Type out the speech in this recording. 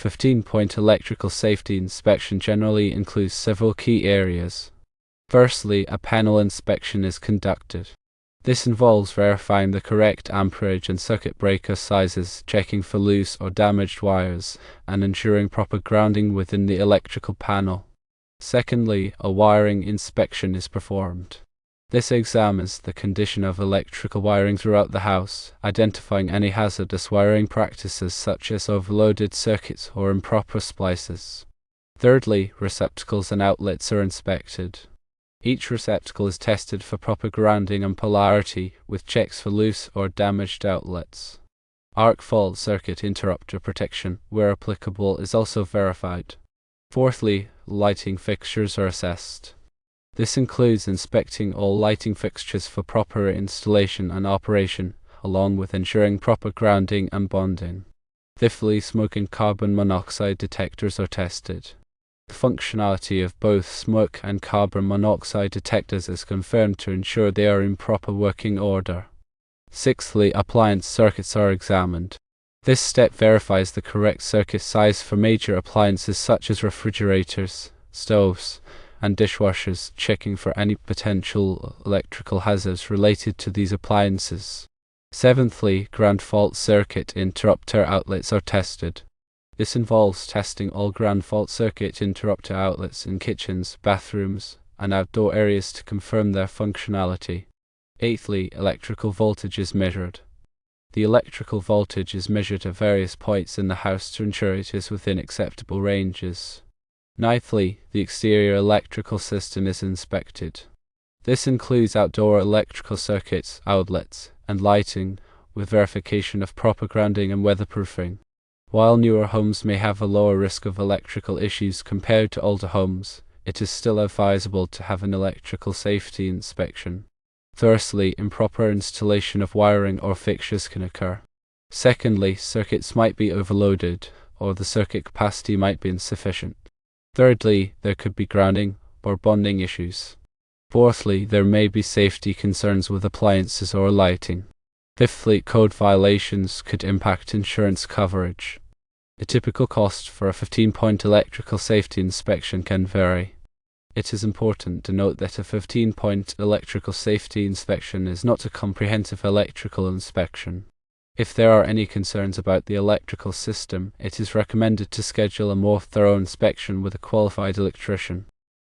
15-point electrical safety inspection generally includes several key areas. Firstly, a panel inspection is conducted. This involves verifying the correct amperage and circuit breaker sizes, checking for loose or damaged wires, and ensuring proper grounding within the electrical panel. Secondly, a wiring inspection is performed. This examines the condition of electrical wiring throughout the house, identifying any hazardous wiring practices such as overloaded circuits or improper splices. Thirdly, receptacles and outlets are inspected. Each receptacle is tested for proper grounding and polarity, with checks for loose or damaged outlets. Arc fault circuit interrupter protection, where applicable, is also verified. Fourthly, lighting fixtures are assessed. This includes inspecting all lighting fixtures for proper installation and operation, along with ensuring proper grounding and bonding. Fifthly, smoke and carbon monoxide detectors are tested. The functionality of both smoke and carbon monoxide detectors is confirmed to ensure they are in proper working order. Sixthly, appliance circuits are examined. This step verifies the correct circuit size for major appliances such as refrigerators, stoves, and dishwashers, checking for any potential electrical hazards related to these appliances. Seventhly, ground fault circuit interrupter outlets are tested. This involves testing all ground fault circuit interrupter outlets in kitchens, bathrooms, and outdoor areas to confirm their functionality. Eighthly, electrical voltage is measured. The electrical voltage is measured at various points in the house to ensure it is within acceptable ranges. Ninthly, the exterior electrical system is inspected. This includes outdoor electrical circuits, outlets, and lighting, with verification of proper grounding and weatherproofing. While newer homes may have a lower risk of electrical issues compared to older homes, it is still advisable to have an electrical safety inspection. Firstly, improper installation of wiring or fixtures can occur. Secondly, circuits might be overloaded, or the circuit capacity might be insufficient. Thirdly, there could be grounding or bonding issues. Fourthly, there may be safety concerns with appliances or lighting. Fifthly, code violations could impact insurance coverage. The typical cost for a 15-point electrical safety inspection can vary. It is important to note that a 15-point electrical safety inspection is not a comprehensive electrical inspection. If there are any concerns about the electrical system, it is recommended to schedule a more thorough inspection with a qualified electrician.